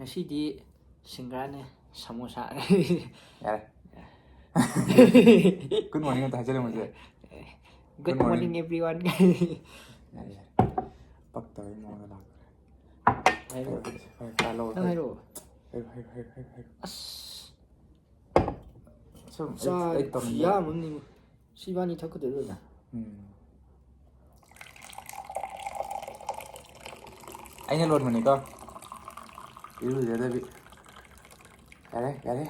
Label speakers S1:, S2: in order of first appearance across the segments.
S1: ꯉꯁꯤꯗꯤ ꯁꯤꯡꯒ꯭ꯔꯥꯅꯦ ꯁꯃꯣꯁꯥ
S2: ꯌꯥꯔꯦ good morning ꯑꯝꯇ ꯍꯥꯏꯖꯔꯝꯃꯁꯦ
S1: ꯒꯨꯗ ꯃꯣꯔꯅꯤꯡ ꯑꯦꯚ꯭ꯔꯤꯋꯥꯟ
S2: ꯌꯥꯔꯦ ꯌꯥꯔꯦ ꯄꯛꯇꯕꯩ ꯃꯑꯣꯡꯗ ꯂꯥꯛꯈ꯭ꯔꯦ
S1: ꯅꯪ ꯍꯥꯏꯔꯛꯑꯣ
S2: ꯑꯁ
S1: ꯑꯁ
S2: ꯁꯨꯝ
S1: ꯆꯥ
S2: ꯑꯩ ꯇꯧꯅꯤꯡꯕ
S1: ꯈꯨꯌꯥꯝ ꯑꯃꯅꯤ ꯁꯤ ꯏꯕꯥꯅꯤ ꯊꯛꯀꯗꯣꯏꯔꯣꯏꯗ
S2: ꯑꯩꯅ ꯂꯣꯟꯕꯅꯤꯀꯣ ꯏꯔꯨꯖꯗꯕꯤ ꯌꯥꯔꯦ ꯌꯥꯔꯦ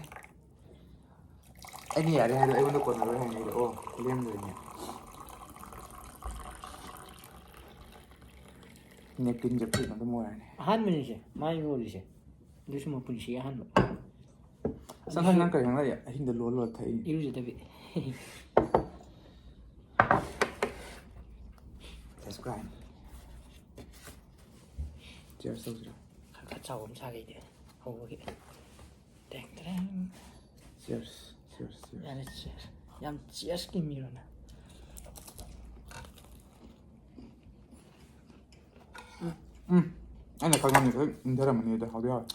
S2: ꯑꯩꯅ ꯌꯥꯔꯦ ꯍꯥꯏꯗꯣ ꯑꯩꯉꯣꯟꯗ ꯀꯣꯟꯅꯔꯣꯏ ꯍꯥꯏꯅꯤꯗ ꯑꯣ ꯂꯦꯝꯗꯣꯏꯅꯦ ꯅꯦꯞꯀꯤꯟꯁꯦ ꯐꯨꯔꯤꯠ ꯑꯗꯨꯝ ꯑꯣꯏꯔꯅꯤ
S1: ꯑꯍꯥꯟꯕꯅꯤꯁꯦ ꯃꯥꯏ ꯂꯣꯜꯂꯤꯁꯦ ꯑꯗꯨꯁꯨ ꯃꯄꯨꯟꯁꯤꯒꯤ ꯑꯍꯥꯟꯕ
S2: ꯆꯪꯈꯪ ꯅꯪ ꯀꯔꯤ ꯈꯪꯅꯔꯤ ꯑꯍꯤꯡꯗ ꯂꯣꯜ ꯊꯛꯏ
S1: ꯏꯔꯨꯖꯗꯕꯤ
S2: That's crime. Cheers ꯇꯧꯁꯤꯔꯣ
S1: ꯈꯔ ꯈꯔ ꯆꯥꯎꯕ ꯑꯃ ꯁꯥꯒꯩꯗꯤ ꯍꯧꯕꯒꯤ ꯇꯦꯡ ꯇꯦꯡ
S2: Cheers cheers cheers
S1: ꯌꯥꯔꯦ ꯆꯤꯌꯔꯁ ꯌꯥꯝ ꯆꯤꯌꯔꯁꯀꯤ ꯃꯤꯔꯣꯅ
S2: ꯑꯩꯅ ꯈꯪꯉꯝꯅꯤ ꯈꯔ ꯏꯪꯊꯔꯝꯃꯅꯤ ꯑꯗꯣ ꯍꯥꯎꯗꯤ ꯍꯥꯎꯋꯦ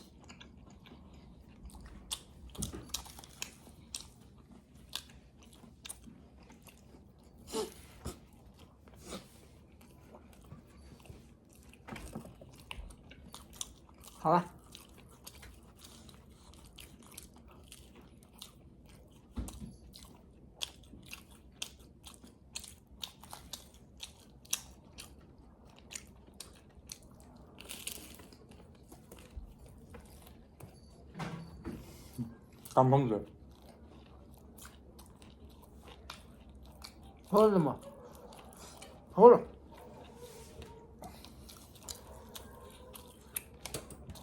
S1: ꯍꯥꯎ아
S2: 깜방들
S1: hold 뭐 hold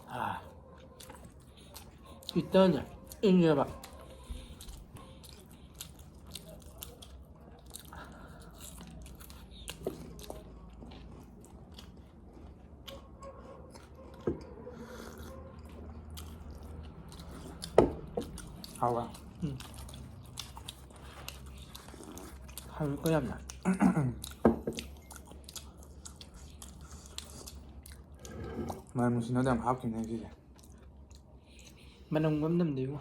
S1: 아 일단은 인내봐
S2: 하와
S1: 할 거야 나
S2: ꯃꯅꯝ ꯅꯨꯡꯁꯤꯅꯕ ꯌꯥꯝ ꯍꯥꯞꯈꯤꯕꯅꯦ ꯁꯤꯁꯦ
S1: ꯃꯅꯝ ꯅꯝꯗꯦꯕꯣ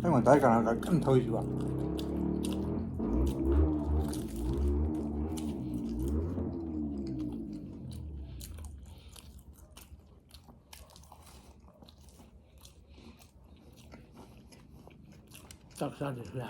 S2: 형은 다이가 큰 터이지 봐
S1: 딱 싸도 그래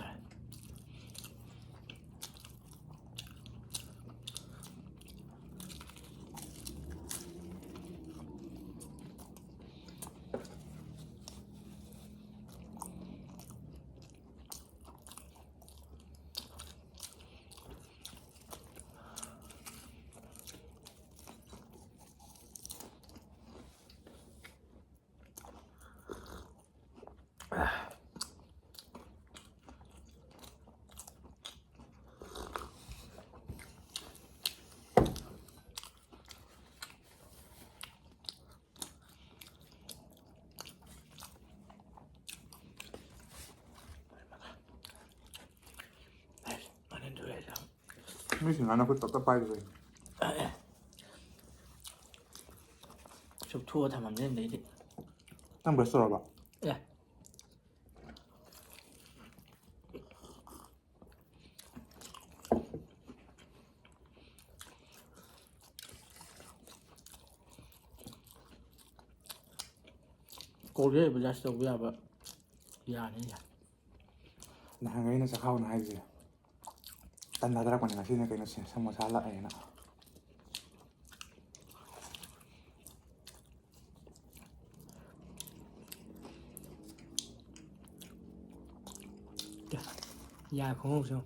S2: ไม่ถึงนั้นนะคุณต่อไปเลย
S1: chụp thua thằng mình lên đấy đi
S2: ตั้งเบอร์สโลบอ่ะ
S1: yeah. Cô ghê bây giờ sao bây giờ vậy ya này ya
S2: nah ngayon nasa kao na haji tanda dara ko na kasi na kayo sa masala ay na
S1: ya không không sao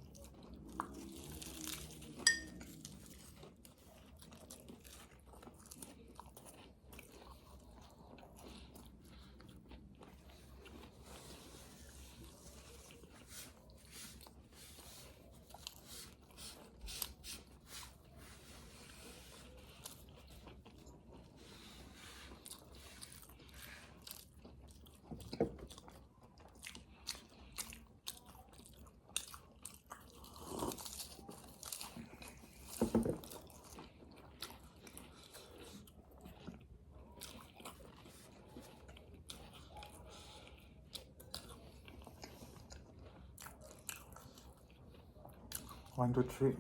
S2: one two three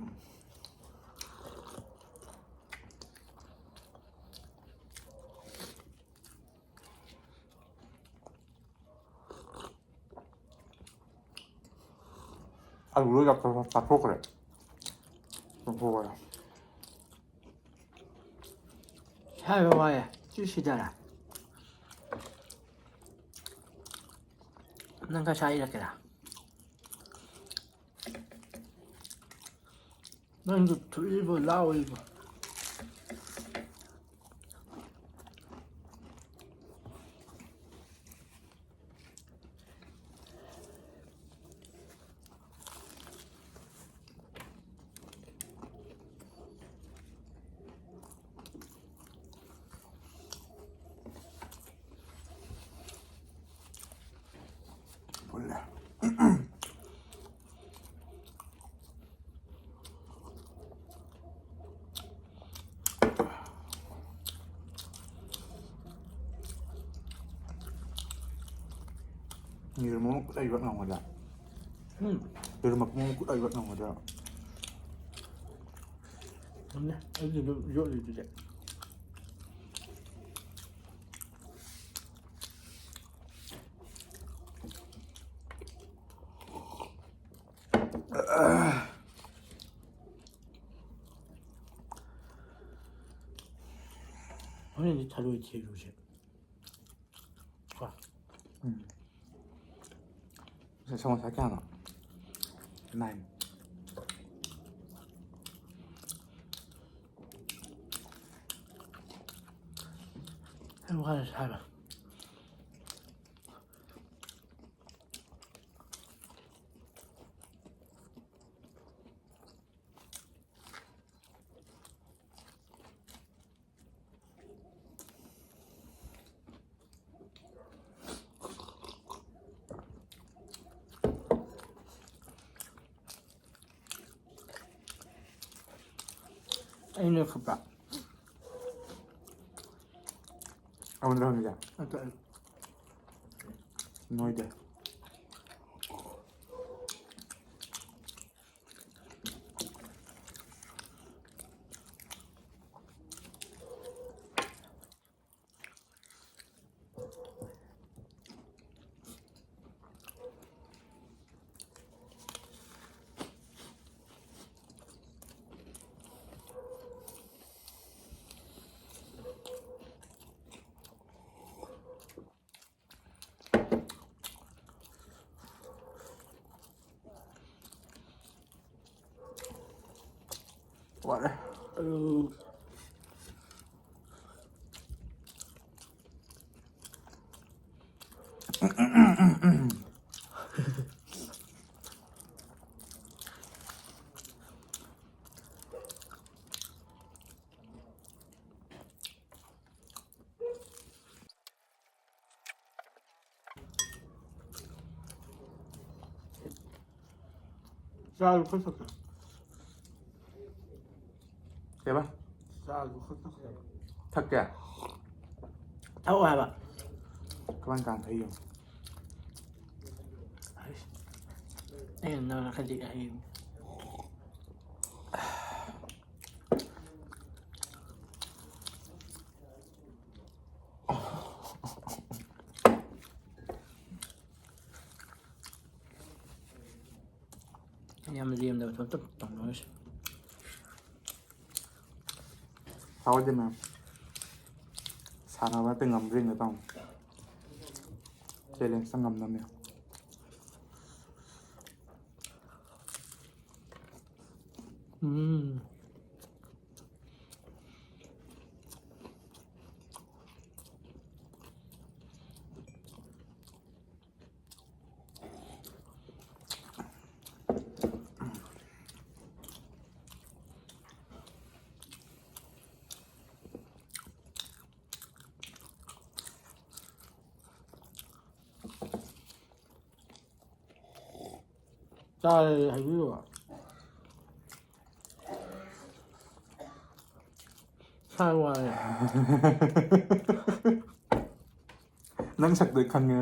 S2: 알고 잡고 다 그래 좀 보고요
S1: hai ba ya chứ gì đó là năng cái sai là cái nào năng được thủy vừa lao vừa
S2: 몰래 nhiều món cũng đây vẫn ngon rồi đó từ mà món cũng đây vẫn ngon rồi đó
S1: nè cái gì nó dội gì vậy 아니 자료에 제일 좋지. 와.
S2: xong rồi thái càng ạ này
S1: 행복하는 삶. anh là phục bạn
S2: ông đâu nhỉ
S1: à, tôi
S2: nói đi quá đấy
S1: sao có thật
S2: Kìa bác.
S3: Sao cũng không thích rồi.
S2: Thật kìa.
S1: Thấu ai bà?
S2: Các bạn cảm thấy không?
S1: Đây là cái gì đây? Em riêng đâu tôi tổng nói.
S2: Sau chứ mà. Sao nó mới từng ngầm riêng ở tông. Chơi lên sang ngầm nè.
S1: Trời thấy rồi. Sai hoài.
S2: Nắng sạch được khăn nghe.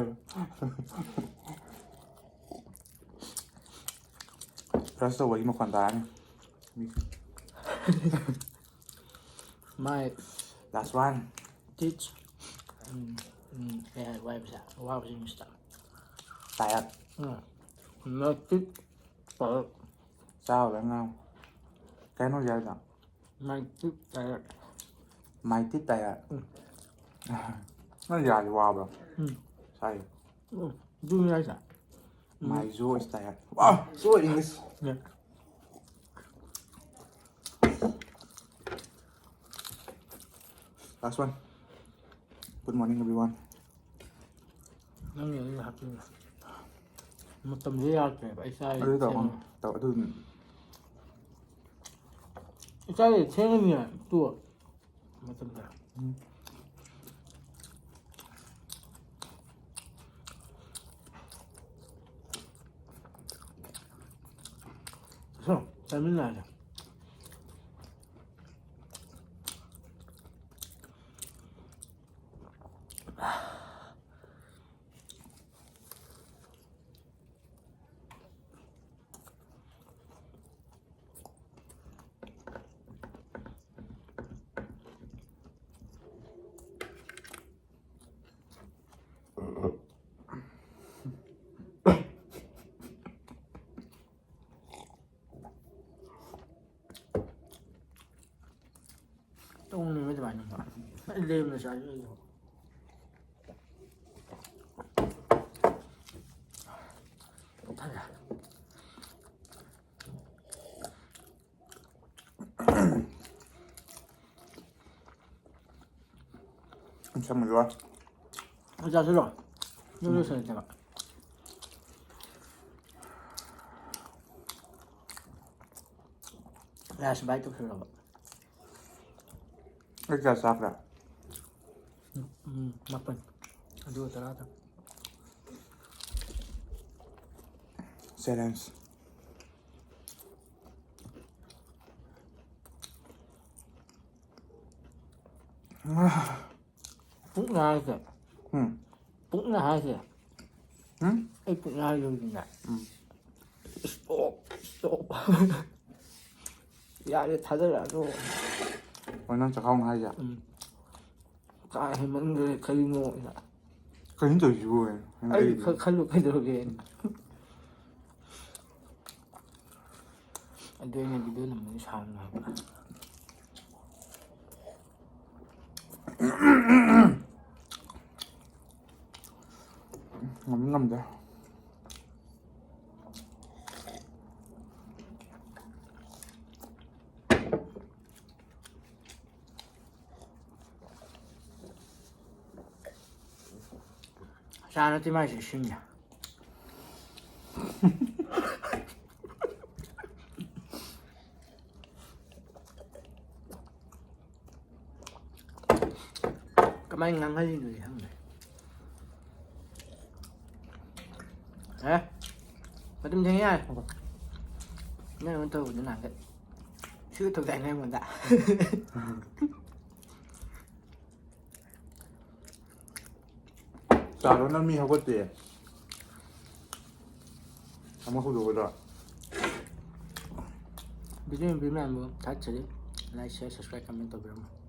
S2: Presto vậy mà khoản tán.
S1: My
S2: Last one.
S1: teach. Yeah, why was that? Why was it stuff?
S2: Tại ạ.
S1: Nó teach. But
S2: Sao lại ngon? Cái nó dài rồi.
S1: my teach.
S2: Mày thích tại ạ. Nó dài wow bro. Sai.
S1: Do you like that?
S2: My zoo is tại ạ. Wow, so English.
S1: Yeah.
S2: Last one. Good morning everyone.
S1: Nó nhiều như hạt luôn. Một tầm dưới ra kể vậy sai.
S2: Ở đây tao tôi
S1: Sai để xem nhỉ, tua. Một tầm ra. Sao? Tại mình lại rồi. Tung này mới được bài nữa. Hãy đêm là sao chứ? Thật à?
S2: Xong rồi rồi.
S1: Ra thế rồi. Nó sẽ thế nào? Last bite of the
S2: Cái ra sắp rồi.
S1: Mapan. Aduh, ternyata.
S2: Silence.
S1: Cũng ngay kìa. Cũng ngay kìa. Ấy cũng ngay rồi kìa này. Stop. Dạ, để thật ra rồi.
S2: Nó chắc không hay vậy.
S1: Cái hay mọi người khơi ngộ vậy.
S2: Cái hình từ vui.
S1: Ấy khơi được cái đồ kìa. Anh đưa này video là mình sao nào.
S2: Ngấm đấy.
S1: Sao nó tìm ai sẽ xin nhỉ? Các anh ngăn cái gì rồi không này? Hả? Mà tìm thấy ai? Nên tôi cũng làm vậy. ชื่อถูกใจแน่เหมือนกัน
S2: Sao nó mi không có tiền. Không có đủ rồi.
S1: Video ini bila mau touch jadi like share subscribe comment to berapa